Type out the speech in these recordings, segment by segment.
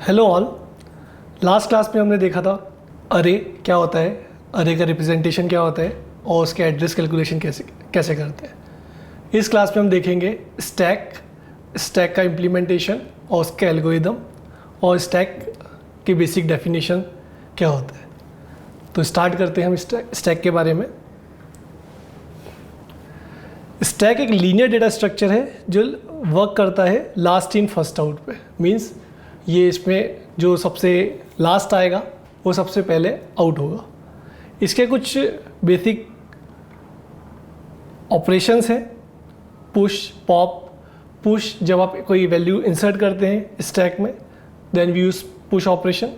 Hello all. Last class में हमने देखा था अरे क्या होता है, अरे का रिप्रेजेंटेशन क्या होता है और उसके एड्रेस कैलकुलेशन कैसे कैसे करते हैं। इस क्लास में हम देखेंगे स्टैक का इम्प्लीमेंटेशन और उसका एल्गोरिदम और स्टैक की बेसिक डेफिनेशन क्या होता है। तो स्टार्ट करते हैं हम स्टैक के बारे में। स्टैक एक लीनियर डेटा स्ट्रक्चर है जो वर्क करता है लास्ट इन फर्स्ट आउट पे। मींस ये इसमें जो सबसे लास्ट आएगा वो सबसे पहले आउट होगा। इसके कुछ बेसिक ऑपरेशंस हैं, पुश, पॉप। पुश जब आप कोई वैल्यू इंसर्ट करते हैं स्टैक में, then we use push operation.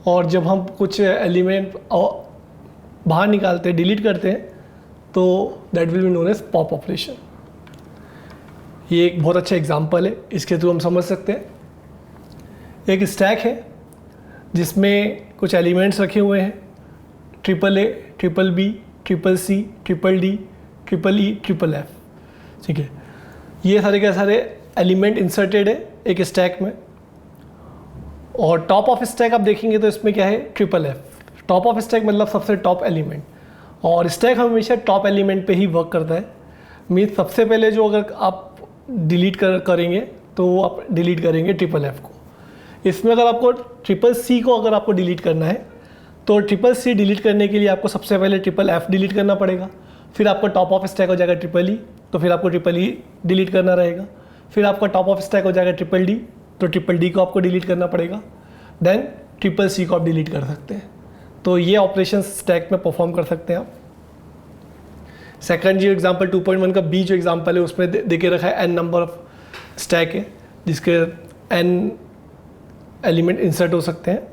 और जब हम कुछ एलिमेंट बाहर निकालते हैं, डिलीट करते हैं, तो that will be known as pop operation. ये एक बहुत अच्छा एग्जांपल है, इसके थ्रू हम समझ सकते हैं। एक स्टैक है जिसमें कुछ एलिमेंट्स रखे हुए हैं, AAA, BBB, CCC, DDD, EE, FFF। ठीक है, ये सारे के सारे एलिमेंट इंसर्टेड है एक स्टैक में। और टॉप ऑफ स्टैक आप देखेंगे तो इसमें क्या है, FFF। टॉप ऑफ स्टैक मतलब सबसे टॉप एलिमेंट। और स्टैक हमेशा टॉप एलिमेंट पे ही वर्क करता है। मीन्स सबसे पहले जो अगर आप डिलीट करेंगे तो वो आप डिलीट करेंगे FFF को। इसमें अगर आपको CCC को अगर आपको डिलीट करना है तो CCC डिलीट करने के लिए आपको सबसे पहले FFF डिलीट करना पड़ेगा। फिर आपका टॉप ऑफ स्टैक हो जाएगा EE, तो फिर आपको EE डिलीट करना रहेगा। फिर आपका टॉप ऑफ स्टैक हो जाएगा DDD, तो DDD को आपको डिलीट करना पड़ेगा। देन CCC को आप डिलीट कर सकते हैं। तो ये ऑपरेशन स्टैक में परफॉर्म कर सकते हैं आप। सेकंड जो एग्जांपल 2.1 का बी जो एग्जांपल है उसमें दे के रखा है n नंबर ऑफ स्टैक है जिसके n एलिमेंट इंसर्ट हो सकते हैं।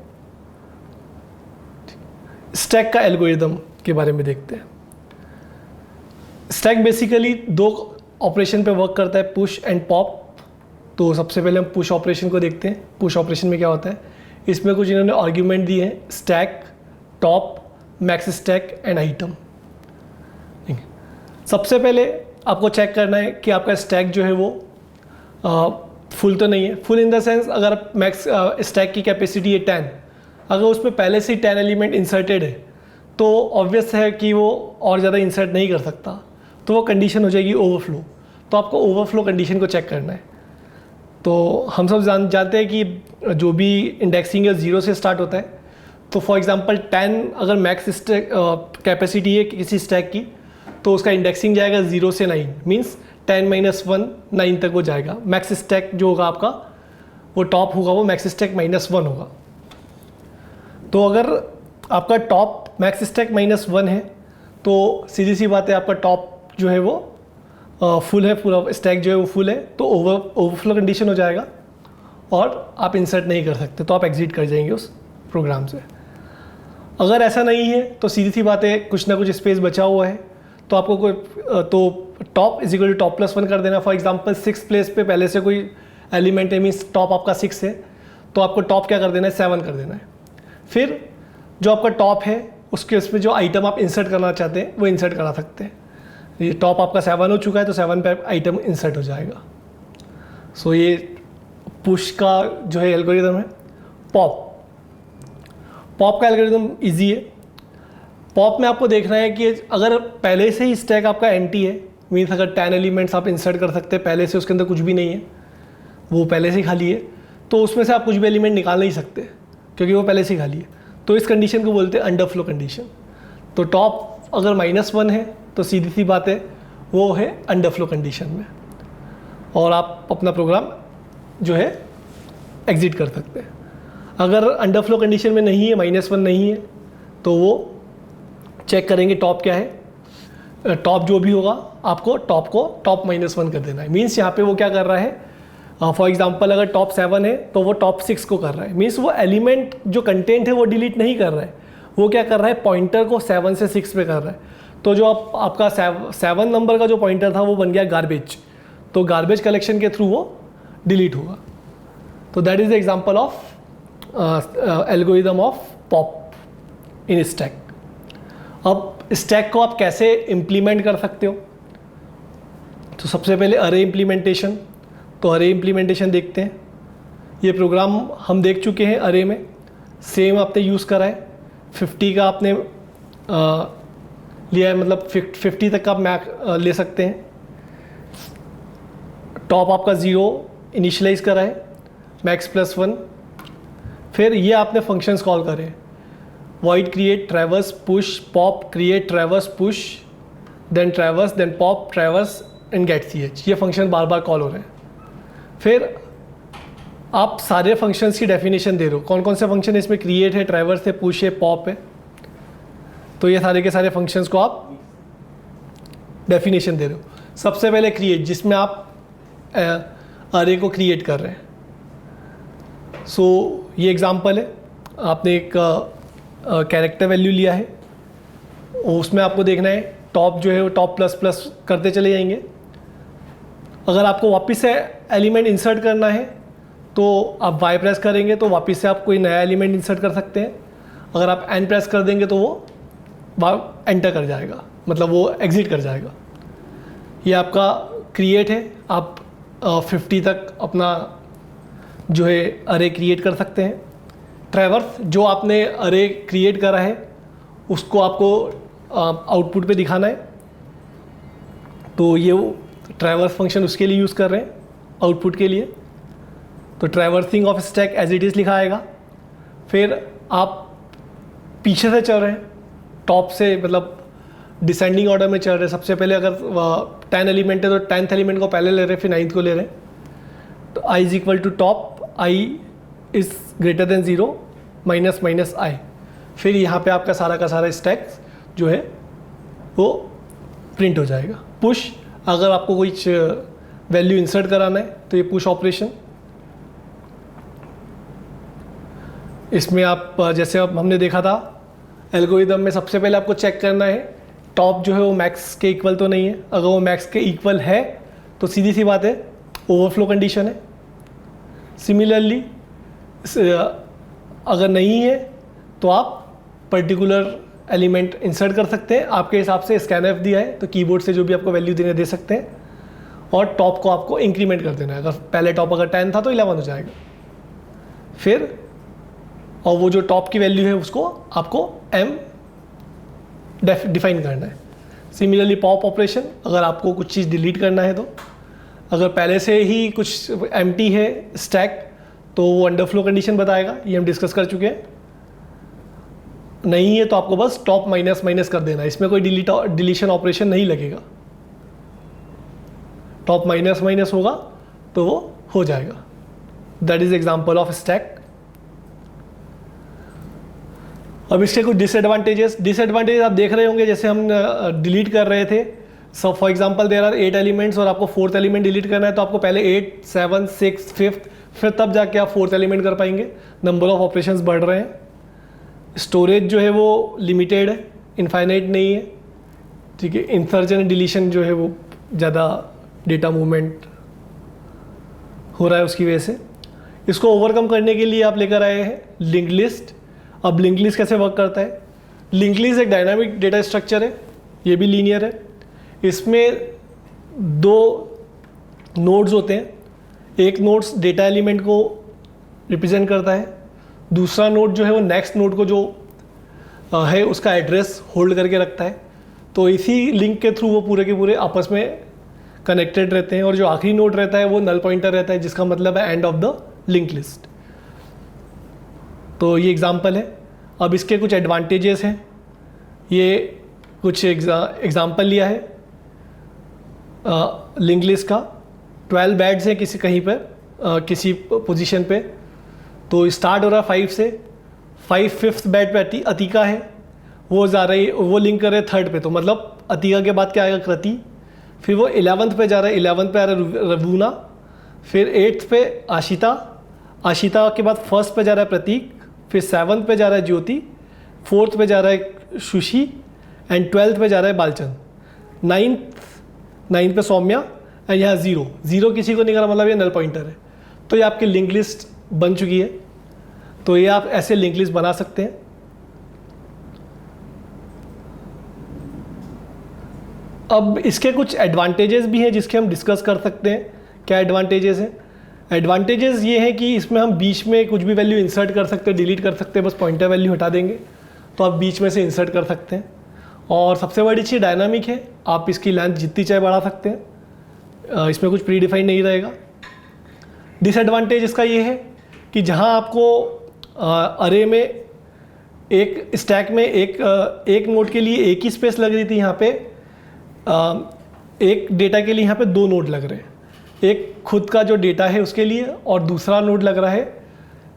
स्टैक का एल्गोरिदम के बारे में देखते हैं। स्टैक बेसिकली दो ऑपरेशन पे वर्क करता है, पुश एंड पॉप। तो सबसे पहले हम पुश ऑपरेशन को देखते हैं। पुश ऑपरेशन में क्या होता है, इसमें कुछ इन्होंने आर्ग्यूमेंट दिए हैं, stack, top, max stack and item. सबसे पहले आपको चेक करना है कि आपका स्टैक जो है वो फुल तो नहीं है। फुल इन द सेंस, अगर मैक्स स्टैक की कैपेसिटी है 10, अगर उसमें पहले से ही 10 एलिमेंट इंसर्टेड है तो ऑब्वियस है कि वो और ज़्यादा इंसर्ट नहीं कर सकता, तो वो कंडीशन हो जाएगी ओवरफ्लो। तो आपको ओवरफ्लो कंडीशन को चेक करना है। तो हम सब जानते हैं कि जो भी इंडेक्सिंग है 0 से स्टार्ट होता है। तो फॉर एग्जांपल 10 अगर मैक्स स्टैक कैपेसिटी है किसी स्टैक की, तो उसका इंडेक्सिंग जाएगा 0 से 9। मीन्स 10 - 1 9 तक वो जाएगा। मैक्स स्टैक जो होगा आपका, वो टॉप होगा, वो मैक्स स्टैक -1 होगा। तो अगर आपका टॉप मैक्स स्टैक -1 है तो सीधी सी बात है, आपका टॉप जो है वो फुल है, पूरा स्टैक जो है वो फुल है, तो ओवरफ्लो कंडीशन हो जाएगा और आप इंसर्ट नहीं कर सकते, तो आप एग्जिट कर जाएंगे उस प्रोग्राम से। अगर ऐसा नहीं है तो सीधी सी बात है, कुछ ना कुछ स्पेस बचा हुआ है, तो आपको कोई तो top is equal to top +1 कर देना। फॉर एग्जांपल 6 प्लेस पे पहले से कोई एलिमेंट है, मीन्स टॉप आपका 6 है, तो आपको टॉप क्या कर देना है, 7 कर देना है। फिर जो आपका टॉप है उसके उसमें जो आइटम आप इंसर्ट करना चाहते हैं वो इंसर्ट करा सकते हैं। ये टॉप आपका 7 हो चुका है तो 7 पे आइटम इंसर्ट हो जाएगा। सो ये पुश का जो है एल्गोरिदम है। पॉप का एल्गोरिदम ईजी है। पॉप में आपको देखना है कि अगर पहले से ही स्टैक आपका एम्प्टी है, मीन्स अगर 10 एलिमेंट्स आप इंसर्ट कर सकते हैं पहले से, उसके अंदर कुछ भी नहीं है, वो पहले से ही खाली है, तो उसमें से आप कुछ भी एलिमेंट निकाल नहीं सकते क्योंकि वो पहले से ही खाली है। तो इस कंडीशन को बोलते हैं अंडरफ्लो कंडीशन। तो टॉप अगर -1 है तो सीधी सी बात है वो है अंडरफ्लो कंडीशन में, और आप अपना प्रोग्राम जो है एग्जिट कर सकते हैं। अगर अंडरफ्लो कंडीशन में नहीं है, -1 नहीं है, तो वो चेक करेंगे टॉप क्या है। टॉप जो भी होगा आपको टॉप को टॉप -1 कर देना है। मीन्स यहाँ पे वो क्या कर रहा है, फॉर एग्जांपल अगर टॉप 7 है तो वो टॉप 6 को कर रहा है। मीन्स वो एलिमेंट जो कंटेंट है वो डिलीट नहीं कर रहा है, वो क्या कर रहा है, पॉइंटर को 7 से 6 पे कर रहा है। तो जो आपका 7 नंबर का जो पॉइंटर था वो बन गया गार्बेज, तो गार्बेज कलेक्शन के थ्रू वो डिलीट होगा। तो that is the example of algorithm of pop in stack. अब स्टैक को आप कैसे इम्प्लीमेंट कर सकते हो, तो सबसे पहले अरे इम्प्लीमेंटेशन। तो अरे इम्प्लीमेंटेशन देखते हैं। ये प्रोग्राम हम देख चुके हैं अरे में, सेम आपने यूज़ करा है। 50 का आपने लिया है, मतलब 50 तक का आप मैक ले सकते हैं। टॉप आपका 0 इनिशियलाइज करा है, मैक्स +1। फिर ये आपने फंक्शंस कॉल करे, void create traverse push pop create traverse push then traverse then pop traverse and get ch। ये फंक्शन बार बार कॉल हो रहे हैं। फिर आप सारे फंक्शंस की डेफिनेशन दे रहे हो, कौन कौन से फंक्शन इसमें क्रिएट है, ट्रैवर्स है, पुश है, पॉप है। तो ये सारे के सारे फंक्शंस को आप डेफिनेशन दे रहे हो। सबसे पहले क्रिएट, जिसमें आप अरे को क्रिएट कर रहे हैं। सो ये एग्जांपल है, आपने एक कैरेक्टर वैल्यू लिया है, उसमें आपको देखना है टॉप जो है वो टॉप प्लस प्लस करते चले जाएंगे। अगर आपको वापस से एलिमेंट इंसर्ट करना है तो आप वाई प्रेस करेंगे तो वापस से आप कोई नया एलिमेंट इंसर्ट कर सकते हैं। अगर आप एन प्रेस कर देंगे तो वो एंटर कर जाएगा, मतलब वो एग्जिट कर जाएगा। ये आपका क्रिएट है, आप 50 तक अपना जो है अरे क्रिएट कर सकते हैं। ट्रैवर्स, जो आपने अरे क्रिएट करा है उसको आपको आउटपुट पे दिखाना है, तो ये ट्रैवर्स फंक्शन उसके लिए यूज़ कर रहे हैं आउटपुट के लिए। तो traversing of stack as it is लिखा आएगा। फिर आप पीछे से चल रहे हैं, टॉप से मतलब डिसेंडिंग ऑर्डर में चल रहे हैं। सबसे पहले अगर 10 एलिमेंट है तो 10th एलिमेंट को पहले ले रहे हैं, फिर 9th को ले रहे हैं। तो i is equal to top, i is greater than 0 minus minus i। फिर यहाँ पे आपका सारा का सारा स्टैक जो है वो प्रिंट हो जाएगा। पुश, अगर आपको कोई वैल्यू इंसर्ट कराना है तो ये पुश ऑपरेशन। इसमें आप जैसे अब हमने देखा था एल्गोरिदम में, सबसे पहले आपको चेक करना है टॉप जो है वो मैक्स के इक्वल तो नहीं है। अगर वो मैक्स के इक्वल है तो सीधी सी बात है ओवरफ्लो कंडीशन है। सिमिलरली अगर नहीं है तो आप पर्टिकुलर एलिमेंट इंसर्ट कर सकते हैं। आपके हिसाब से स्कैनएफ दिया है तो कीबोर्ड से जो भी आपको वैल्यू देने दे सकते हैं, और टॉप को आपको इंक्रीमेंट कर देना है। अगर पहले टॉप अगर 10 था तो 11 हो जाएगा। फिर और वो जो टॉप की वैल्यू है उसको आपको m डिफाइन करना है। सिमिलरली पॉप ऑपरेशन, अगर आपको कुछ चीज़ डिलीट करना है तो अगर पहले से ही कुछ एम्प्टी है स्टैक तो वो अंडरफ्लो कंडीशन बताएगा, ये हम डिस्कस कर चुके हैं। नहीं है तो आपको बस टॉप माइनस माइनस कर देना है, इसमें कोई डिलीशन ऑपरेशन नहीं लगेगा। टॉप माइनस माइनस होगा तो वो हो जाएगा। That is example of stack. अब इसके कुछ डिसएडवांटेजेस आप देख रहे होंगे, जैसे हम डिलीट कर रहे थे। So for example there are 8 elements और आपको 4th एलिमेंट डिलीट करना है, तो आपको पहले 8, 7, 6, 5th, फिर तब जाके आप 4th एलिमेंट कर पाएंगे। नंबर ऑफ ऑपरेशंस बढ़ रहे हैं। स्टोरेज जो है वो लिमिटेड है, इनफाइनाइट नहीं है, ठीक है। इंसर्जन एंड डिलीशन जो है वो ज़्यादा डेटा मूवमेंट हो रहा है उसकी वजह से। इसको ओवरकम करने के लिए आप लेकर आए हैं लिंक्ड लिस्ट। अब लिंक्ड लिस्ट कैसे वर्क करता है? लिंक्ड लिस्ट एक डायनामिक डेटा स्ट्रक्चर है, ये भी लीनियर है। इसमें 2 नोड्स होते हैं, एक नोड्स डेटा एलिमेंट को रिप्रेजेंट करता है, दूसरा नोड जो है वो नेक्स्ट नोड को जो है उसका एड्रेस होल्ड करके रखता है। तो इसी लिंक के थ्रू वो पूरे के पूरे आपस में कनेक्टेड रहते हैं, और जो आखिरी नोड रहता है वो नल पॉइंटर रहता है, जिसका मतलब है end of the link list. तो ये एग्जाम्पल है। अब इसके कुछ एडवांटेजेस हैं, ये कुछ एग्जाम्पल लिया है लिंक लिस्ट का। 12 बैड्स हैं किसी कहीं पर किसी पोजीशन पे, तो स्टार्ट हो रहा है 5 से। 5th बैड पे अतिका है, वो जा रही, वो लिंक कर रहे 3rd पे, तो मतलब अतिका के बाद क्या आएगा? कृति। फिर वो 11th पे जा रहा है, 11th पे आ रहा है रवूना। फिर 8th पे आशिता, आशिता के बाद 1st पे जा रहा है प्रतीक। फिर 7th पे जा रहा है ज्योति, 4th पे जा रहा है सुशी, एंड 12th पे जा रहा है बालचंद। 9th पे सौम्या, एंड यहाँ 0 किसी को नहीं करा, मतलब ये नल पॉइंटर है। तो ये आपकी लिंक लिस्ट बन चुकी है। तो ये आप ऐसे लिंक लिस्ट बना सकते हैं। अब इसके कुछ एडवांटेजेस भी हैं जिसके हम डिस्कस कर सकते हैं। क्या एडवांटेजेस हैं? एडवांटेजेस ये हैं कि इसमें हम बीच में कुछ भी वैल्यू इंसर्ट कर सकते हैं, डिलीट कर सकते हैं, बस पॉइंटर वैल्यू हटा देंगे तो आप बीच में से इंसर्ट कर सकते हैं। और सबसे बड़ी चीज़ डायनामिक है, आप इसकी लेंथ जितनी चाहे बढ़ा सकते हैं, इसमें कुछ प्री डिफाइंड नहीं रहेगा। डिसएडवांटेज इसका ये है कि जहाँ आपको अरे में एक स्टैक में एक नोड के लिए एक ही स्पेस लग रही थी, यहाँ पे एक डेटा के लिए यहाँ पे 2 नोड लग रहे हैं। एक खुद का जो डेटा है उसके लिए और दूसरा नोड लग रहा है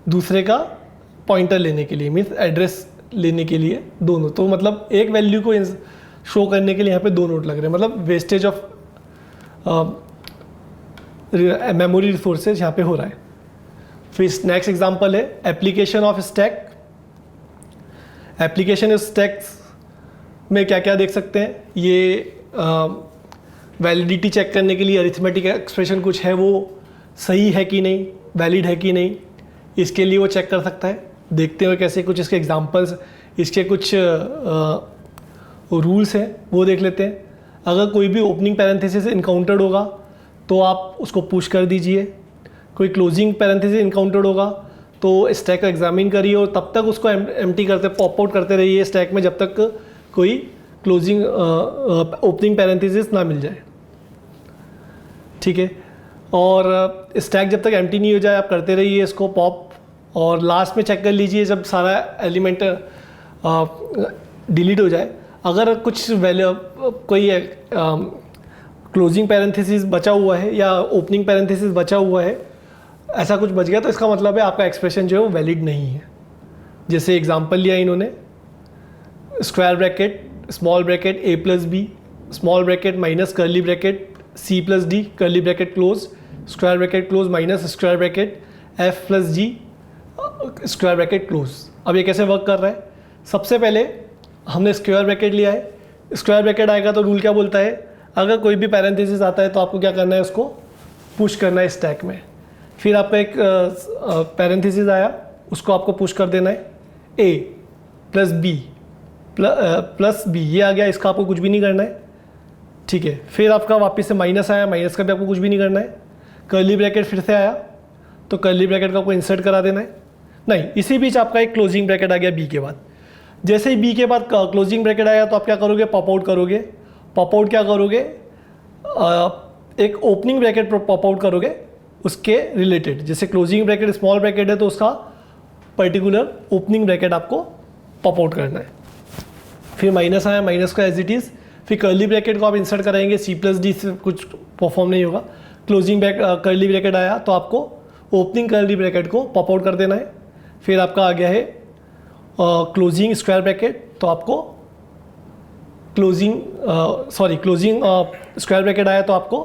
दूसरे का पॉइंटर लेने के लिए, मीन्स एड्रेस लेने के लिए, दोनों। तो मतलब एक वैल्यू को शो करने के लिए यहाँ पे 2 नोड लग रहे हैं, मतलब वेस्टेज ऑफ मेमोरी रिसोर्सेज यहाँ पे हो रहा है। फिर नेक्स्ट एग्जांपल है application of stack. Application stacks में क्या क्या देख सकते हैं, ये वैलिडिटी चेक करने के लिए अरिथमेटिक एक्सप्रेशन कुछ है वो सही है कि नहीं, वैलिड है कि नहीं, इसके लिए वो चेक कर सकता है। देखते हुए कैसे कुछ इसके एग्जांपल्स, इसके कुछ रूल्स हैं वो देख लेते हैं। अगर कोई भी ओपनिंग पैरेंथेसिस इनकाउंटर्ड होगा तो आप उसको पुश कर दीजिए, कोई क्लोजिंग पैरेंथेसिस इनकाउंटर्ड होगा तो स्टैक को एग्जामिन करिए और तब तक उसको एम्प्टी करते पॉप आउट करते रहिए स्टैक में जब तक कोई क्लोजिंग ओपनिंग पैरेंथेसिस ना मिल जाए, ठीक है। और स्टैक जब तक एम्प्टी नहीं हो जाए आप करते रहिए इसको पॉप, और लास्ट में चेक कर लीजिए जब सारा एलिमेंट डिलीट हो जाए, अगर कुछ वैल्यू कोई क्लोजिंग पैरेंथेसिस बचा हुआ है या ओपनिंग पैरेंथेसिस बचा हुआ है, ऐसा कुछ बच गया तो इसका मतलब है आपका एक्सप्रेशन जो है वो वैलिड नहीं है। जैसे एग्जांपल लिया इन्होंने, square bracket small bracket a plus B small bracket minus curly bracket c plus D curly bracket close square bracket close minus square bracket f plus G square bracket close. अब ये कैसे work कर रहा है, सबसे पहले हमने square bracket लिया है, स्क्वायर ब्रैकेट आएगा तो रूल क्या बोलता है, अगर कोई भी पैरेंथेसिस आता है तो आपको क्या करना है, उसको पुश करना है स्टैक में। फिर आपका एक पैरेंथेसिस आया, उसको आपको पुश कर देना है a plus B plus B, ये आ गया, इसका आपको कुछ भी नहीं करना है, ठीक है। फिर आपका वापस से माइनस आया, माइनस का भी आपको कुछ भी नहीं करना है। कर्ली ब्रैकेट फिर से आया तो कर्ली ब्रैकेट का आपको इंसर्ट करा देना है, नहीं इसी बीच आपका एक क्लोजिंग ब्रैकेट आ गया बी के बाद। जैसे ही बी के बाद क्लोजिंग ब्रैकेट आया तो आप क्या करोगे, पॉप आउट करोगे। पॉप आउट क्या करोगे, एक ओपनिंग ब्रैकेट पॉप आउट करोगे उसके रिलेटेड, जैसे क्लोजिंग ब्रैकेट स्मॉल ब्रैकेट है तो उसका पर्टिकुलर ओपनिंग ब्रैकेट आपको पॉप आउट करना है। फिर माइनस आया, माइनस का एज इट इज़, फिर कर्ली ब्रैकेट को आप इंसर्ट कराएंगे, सी प्लस डी से कुछ परफॉर्म नहीं होगा। क्लोजिंग कर्ली ब्रैकेट आया तो आपको ओपनिंग कर्ली ब्रैकेट को पॉप आउट कर देना है। फिर आपका आ गया है क्लोजिंग स्क्वायर ब्रैकेट, तो आपको क्लोजिंग स्क्वायर ब्रैकेट आया तो आपको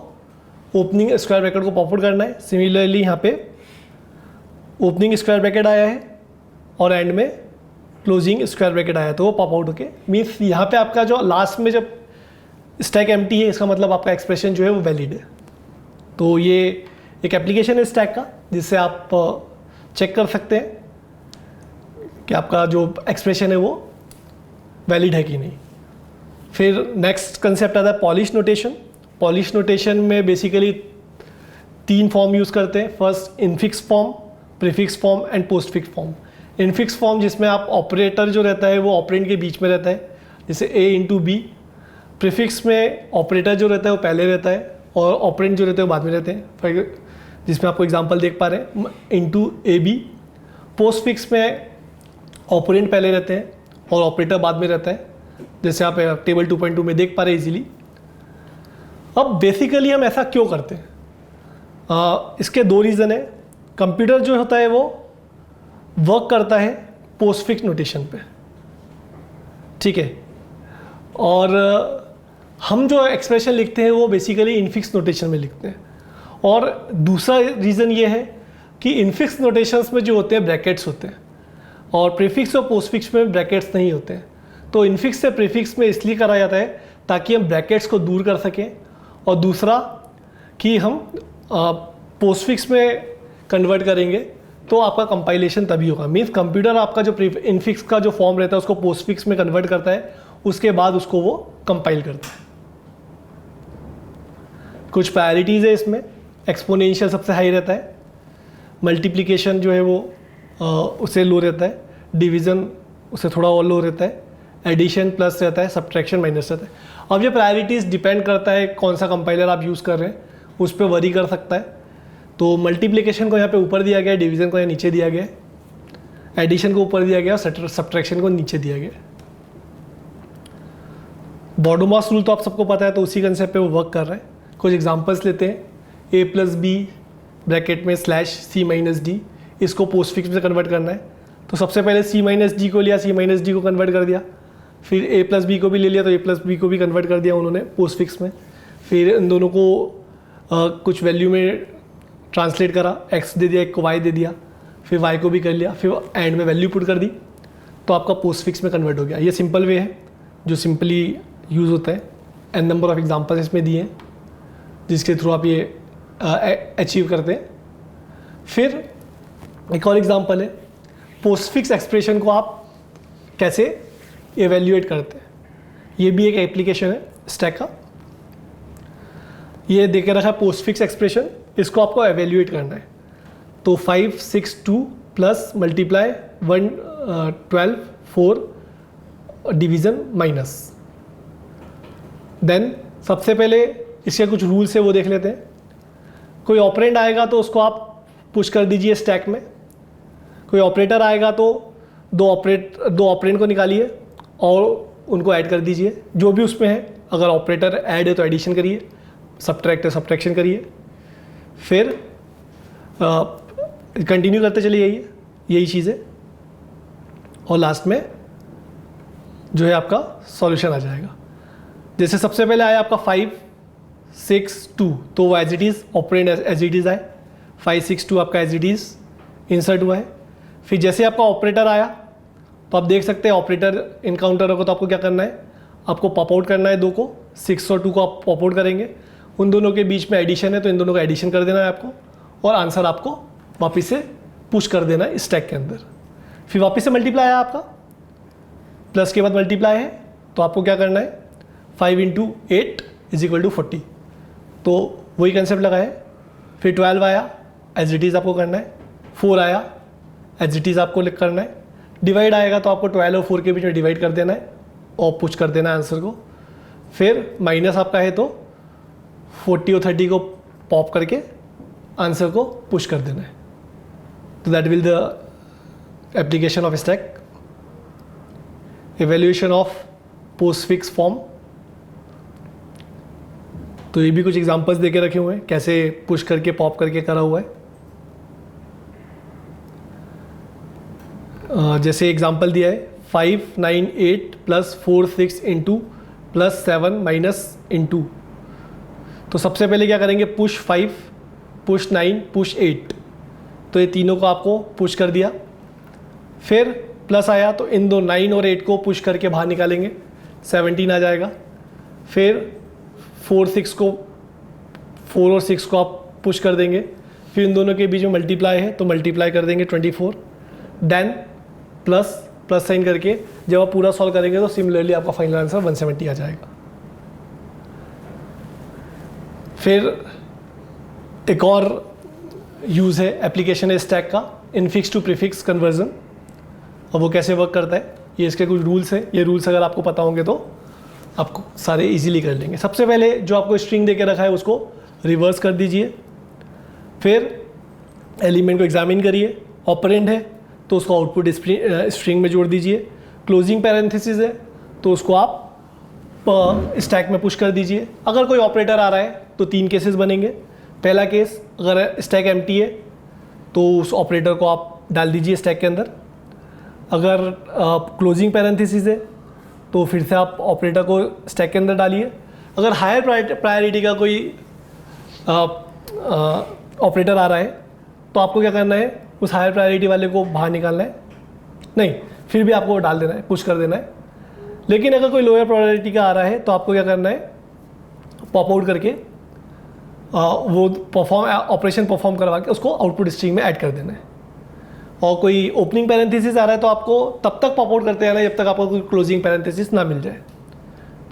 ओपनिंग स्क्वायर ब्रैकेट को पॉप आउट करना है। सिमिलरली यहाँ पे ओपनिंग स्क्वायर ब्रैकेट आया है और एंड में क्लोजिंग स्क्वायर ब्रैकेट आया तो वो पॉप आउट होके, मीन्स यहाँ पे आपका जो लास्ट में जब स्टैक एम्प्टी है इसका मतलब आपका एक्सप्रेशन जो है वो वैलिड है। तो ये एक एप्लीकेशन है स्टैक का जिससे आप चेक कर सकते हैं कि आपका जो एक्सप्रेशन है वो वैलिड है कि नहीं। फिर नेक्स्ट कंसेप्ट आता है पॉलिश नोटेशन। पॉलिश नोटेशन में बेसिकली 3 फॉर्म यूज़ करते हैं, first infix form, prefix form and postfix form. Infix form जिसमें आप ऑपरेटर जो रहता है वो ऑपरेंड के बीच में रहता है, जैसे a इंटू बी। प्रीफिक्स में ऑपरेटर जो रहता है वो पहले रहता है और ऑपरेंड जो रहते हैं वो बाद में रहते हैं, जिसमें आपको एग्जांपल देख पा रहे हैं इंटू ए बी। पोस्टफिक्स में ऑपरेंड पहले रहते हैं और ऑपरेटर बाद में रहता है, जैसे आप टेबल 2.2 में देख पा रहे हैं इजीली। अब बेसिकली हम ऐसा क्यों करते हैं, इसके 2 रीज़न है। कंप्यूटर जो होता है वो वर्क करता है पोस्टफिक्स नोटेशन पे, ठीक है, और हम जो एक्सप्रेशन लिखते हैं वो बेसिकली इनफिक्स नोटेशन में लिखते हैं। और दूसरा रीज़न ये है कि इनफिक्स नोटेशंस में जो होते हैं ब्रैकेट्स होते हैं और प्रीफिक्स और पोस्टफिक्स में ब्रैकेट्स नहीं होते हैं। तो इनफिक्स से प्रीफिक्स में इसलिए करा जाता है ताकि हम ब्रैकेट्स को दूर कर सकें, और दूसरा कि हम पोस्टफिक्स में कन्वर्ट करेंगे तो आपका कंपाइलेशन तभी होगा। मीन्स कंप्यूटर आपका जो इनफिक्स का जो फॉर्म रहता है उसको पोस्टफिक्स में कन्वर्ट करता है, उसके बाद उसको वो कंपाइल करता है। कुछ प्रायोरिटीज़ है इसमें, एक्सपोनेंशियल सबसे हाई रहता है, मल्टीप्लिकेशन जो है वो उससे लो रहता है, डिवीज़न उससे थोड़ा और लो रहता है, एडिशन प्लस रहता है, सब्ट्रैक्शन माइनस रहता है। अब ये प्रायोरिटीज़ डिपेंड करता है कौन सा कंपाइलर आप यूज़ कर रहे हैं, उस पर वरी कर सकता है। तो मल्टीप्लिकेशन को यहाँ पे ऊपर दिया गया है, डिवीज़न को यहाँ नीचे दिया गया है, एडिशन को ऊपर दिया गया और सब्ट्रैक्शन को नीचे दिया गया। बॉडोमॉस रूल तो आप सबको पता है, तो उसी कंसेप्ट पे वो वर्क कर रहा है। कुछ एग्जांपल्स लेते हैं। a प्लस बी ब्रैकेट में स्लैश सी माइनस डी, इसको पोस्टफिक्स में कन्वर्ट करना है। तो सबसे पहले सी माइनस डी को लिया, सी माइनस डी को कन्वर्ट कर दिया, फिर ए प्लस बी को भी ले लिया, तो ए प्लस बी को भी कन्वर्ट कर दिया उन्होंने पोस्टफिक्स में। फिर इन दोनों को कुछ वैल्यू में ट्रांसलेट करा, एक्स दे दिया, एक को वाई दे दिया, फिर वाई को भी कर लिया, फिर एंड में वैल्यू पुट कर दी, तो आपका पोस्टफिक्स में कन्वर्ट हो गया। ये सिंपल वे है जो सिंपली यूज़ होता है। एन नंबर ऑफ एग्जांपल्स इसमें दिए हैं जिसके थ्रू आप ये अचीव करते हैं। फिर एक और एग्जांपल है, पोस्टफिक्स एक्सप्रेशन को आप कैसे एवेल्यूएट करते हैं। ये भी एक एप्लीकेशन है स्टैक का। ये देखे रखा है पोस्टफिक्स एक्सप्रेशन, इसको आपको एवेल्यूएट करना है। तो 5 6 2 plus multiply 1 12 4 division minus. Then सबसे पहले इसके कुछ रूल्स है वो देख लेते हैं। कोई ऑपरेंड आएगा तो उसको आप पुश कर दीजिए स्टैक में। कोई ऑपरेटर आएगा तो दो ऑपरेंड को निकालिए और उनको ऐड कर दीजिए जो भी उसमें है। अगर ऑपरेटर ऐड है तो एडिशन करिए, सब्ट्रैक्ट है सब्ट्रैक्शन करिए, फिर कंटिन्यू करते चलिए, यही चीज़ है। और लास्ट में जो है आपका सॉल्यूशन आ जाएगा। जैसे सबसे पहले आया आपका 5 6 2, तो वो as it is operand as it is आए, 5 6 2 आपका एज इट इज़ इंसर्ट हुआ है। फिर जैसे आपका ऑपरेटर आया तो आप देख सकते हैं ऑपरेटर इनकाउंटर होगा तो आपको क्या करना है, आपको पॉप आउट करना है 2 को, 6 और 2 को आप पॉप आउट करेंगे। उन दोनों के बीच में एडिशन है तो इन दोनों का एडिशन कर देना है आपको, और आंसर आपको वापस से पुश कर देना है स्टैक के अंदर। फिर वापस से मल्टीप्लाई है आपका, प्लस के बाद मल्टीप्लाई है तो आपको क्या करना है, 5 × 8 = 40, तो वही कंसेप्ट लगा है। फिर 12 आया, एज इट इज़ आपको करना है। 4 आया, एज इट इज़ आपको लिख करना है। डिवाइड आएगा तो आपको 12 और 4 के बीच में डिवाइड कर देना है और पुश कर देना है आंसर को। फिर माइनस आपका है तो 40 और 30 को पॉप करके आंसर को पुश कर देना है। तो that will the application of stack, evaluation of postfix form. तो ये भी कुछ एग्जांपल्स देके रखे हुए हैं कैसे पुश करके पॉप करके करा हुआ है। जैसे एग्जांपल दिया है 5 9 8 प्लस 4 6 × प्लस 7 माइनस × तो सबसे पहले क्या करेंगे, पुश 5 पुश 9 पुश 8, तो ये तीनों को आपको पुश कर दिया। फिर प्लस आया तो इन दो 9 और 8 को पुश करके बाहर निकालेंगे, 17 आ जाएगा। फिर 4 6 को 4 और 6 को आप पुश कर देंगे, फिर इन दोनों के बीच में मल्टीप्लाई है तो मल्टीप्लाई कर देंगे 24। देन प्लस साइन करके जब आप पूरा सॉल्व करेंगे तो सिमिलरली आपका फाइनल आंसर 170 आ जाएगा। फिर एक और यूज़ है, एप्लीकेशन है स्टैक का, इनफिक्स टू प्रीफिक्स कन्वर्जन। और वो कैसे वर्क करता है, ये इसके कुछ रूल्स हैं। ये रूल्स अगर आपको पता होंगे तो आपको सारे इजीली कर लेंगे। सबसे पहले जो आपको स्ट्रिंग देके रखा है उसको रिवर्स कर दीजिए। फिर एलिमेंट को एग्जामिन करिए, ऑपरेंड है तो उसको आउटपुट स्ट्रिंग में जोड़ दीजिए। क्लोजिंग पैरेंथेसिस है तो उसको आप स्टैक में पुश कर दीजिए। अगर कोई ऑपरेटर आ रहा है तो 3 केसेस बनेंगे। पहला केस, अगर स्टैक एम्प्टी है तो उस ऑपरेटर को आप डाल दीजिए स्टैक के अंदर। अगर क्लोजिंग पैरेंथेसिस है तो फिर से आप ऑपरेटर को स्टैक के अंदर डालिए। अगर हायर प्रायोरिटी का कोई ऑपरेटर आ रहा है तो आपको क्या करना है, उस हायर प्रायोरिटी वाले को बाहर निकालना है, नहीं फिर भी आपको डाल देना है, पुश कर देना है। लेकिन अगर कोई लोअर प्रायोरिटी का आ रहा है तो आपको क्या करना है, पॉप आउट करके वो ऑपरेशन परफॉर्म करवा के उसको आउटपुट स्ट्रिंग में ऐड कर देना है। और कोई ओपनिंग पैरेंथेसिस आ रहा है तो आपको तब तक पॉप आउट करते रहना है जब तक आपको कोई क्लोजिंग पैरेंथेसिस ना मिल जाए।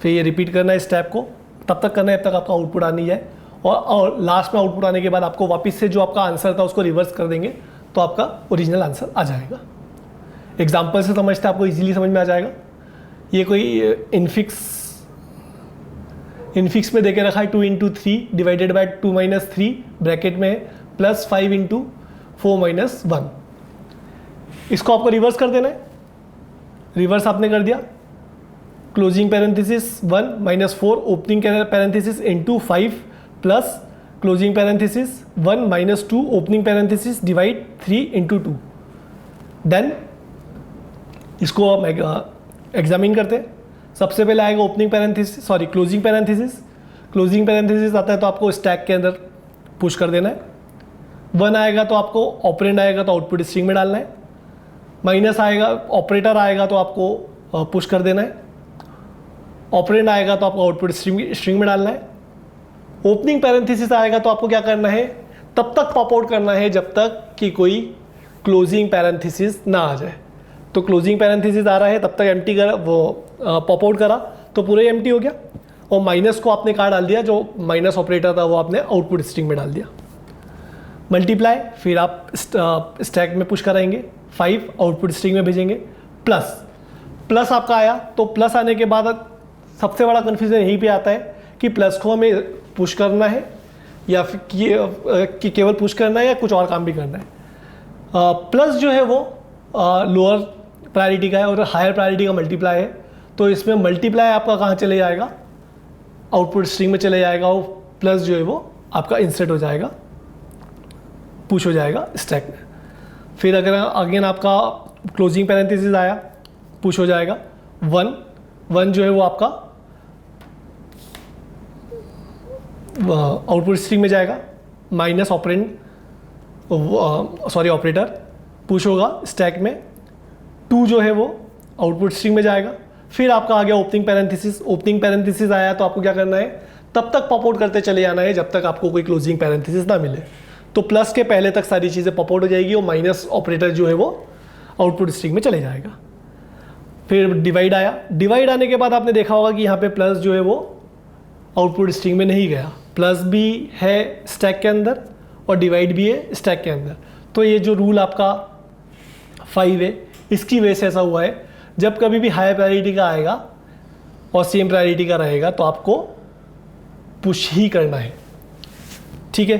फिर ये रिपीट करना है स्टेप को, तब तक करना है जब तक आपका आउटपुट आ नहीं जाए। और लास्ट में आउटपुट आने के बाद आपको वापस से जो आपका आंसर था उसको रिवर्स कर देंगे तो आपका ओरिजिनल आंसर आ जाएगा। एग्जाम्पल से समझते आपको इजीली समझ में आ जाएगा। ये कोई इनफिक्स में देके रखा है 2 × 3 डिवाइडेड बाय 2 - 3 ब्रैकेट में प्लस 5 × 4 - 1। इसको आपको रिवर्स कर देना है। रिवर्स आपने कर दिया, closing parenthesis 1 - 4 opening parenthesis into 5 plus closing parenthesis 1 - 2 opening parenthesis divide 3 × 2। Then इसको हम एग्जामिन करते हैं। सबसे पहले आएगा opening parenthesis, sorry closing parenthesis. Closing parenthesis आता है तो आपको स्टैक के अंदर पुश कर देना है। 1 आएगा तो आपको ऑपरेंड आएगा तो आउटपुट स्ट्रिंग में डालना है। माइनस आएगा, ऑपरेटर आएगा तो आपको पुश कर देना है। ऑपरेंड आएगा तो आपको आउटपुट स्ट्रिंग में डालना है। ओपनिंग पैरेंथेसिस आएगा तो आपको क्या करना है, तब तक पॉप आउट करना है जब तक कि कोई क्लोजिंग पैरेंथेसिस ना आ जाए। तो क्लोजिंग पैरेंथेसिस आ रहा है तब तक एम्प्टी करा, वो पॉप आउट करा तो पूरा ही एम्प्टी हो गया। और माइनस को आपने कहाँ डाल दिया, जो माइनस ऑपरेटर था वो आपने आउटपुट स्ट्रिंग में डाल दिया। मल्टीप्लाई, फिर आप स्टैक में पुश कराएंगे, 5 आउटपुट स्ट्रिंग में भेजेंगे। प्लस आपका आया तो प्लस आने के बाद सबसे बड़ा कन्फ्यूजन यहीं पे आता है कि प्लस को हमें पुश करना है या फिर कि केवल पुश करना है या कुछ और काम भी करना है। प्लस जो है वो लोअर प्रायोरिटी का है और हायर प्रायोरिटी का मल्टीप्लाई है। तो इसमें मल्टीप्लाई आपका कहाँ चले जाएगा, आउटपुट स्ट्रिंग में चले जाएगा और प्लस जो है वो आपका इंसर्ट हो जाएगा, पुश हो जाएगा स्टैक में। फिर अगर अगेन आपका क्लोजिंग पैरेंथेसिस आया, पुश हो जाएगा 1 जो है वो आपका आउटपुट स्ट्रिंग में जाएगा, माइनस ऑपरेंड ऑपरेटर पुश होगा स्टैक में। 2 जो है वो आउटपुट स्ट्रिंग में जाएगा। फिर आपका आ गया ओपनिंग पैरेंथेसिस। ओपनिंग पैरेंथेसिस आया तो आपको क्या करना है, तब तक पॉप आउट करते चले जाना है जब तक आपको कोई क्लोजिंग पैरेंथेसिस ना मिले। तो प्लस के पहले तक सारी चीज़ें पॉप आउट हो जाएगी और माइनस ऑपरेटर जो है वो आउटपुट स्ट्रिंग में चले जाएगा। फिर डिवाइड आया, डिवाइड आने के बाद आपने देखा होगा कि यहाँ पे प्लस जो है वो आउटपुट स्ट्रिंग में नहीं गया। प्लस भी है स्टैक के अंदर और डिवाइड भी है स्टैक के अंदर। तो ये जो रूल आपका 5 है, इसकी वजह से ऐसा हुआ है। जब कभी भी हाई प्रायोरिटी का आएगा और सेम प्रायोरिटी का रहेगा तो आपको पुश ही करना है, ठीक है।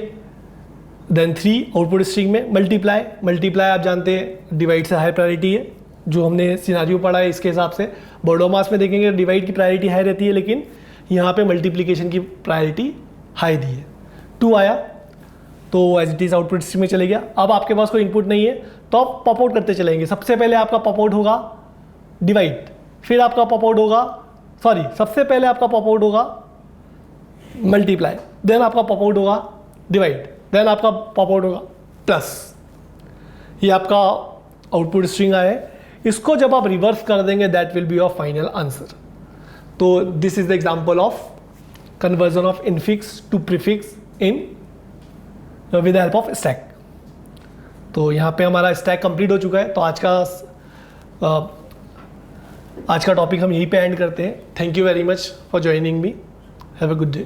देन 3 आउटपुट स्ट्रिंग में मल्टीप्लाई आप जानते हैं डिवाइड से हाई प्रायोरिटी है, जो हमने सिनारियो पढ़ा है इसके हिसाब से। बर्डो मास में देखेंगे डिवाइड की प्रायोरिटी हाई रहती है, लेकिन यहाँ पे मल्टीप्लिकेशन की प्रायोरिटी हाई दी है। 2 आया तो as it is output string में चले गया। अब आपके पास कोई इनपुट नहीं है तो आप पॉप आउट करते चलेंगे। सबसे पहले आपका पॉप आउट होगा डिवाइड, फिर आपका पॉप आउट होगा, सबसे पहले आपका पॉप आउट होगा मल्टीप्लाई, देन आपका पॉप आउट होगा डिवाइड, देन आपका पॉप आउट होगा प्लस। ये आपका आउटपुट स्ट्रिंग आया है। इसको जब आप रिवर्स कर देंगे that will be your final answer. तो this is the example of conversion of infix to prefix in with help of stack. तो यहाँ पे हमारा स्टैक कंप्लीट हो चुका है। तो आज का टॉपिक हम यहीं पे एंड करते हैं। Thank you very much for joining me. Have a good day.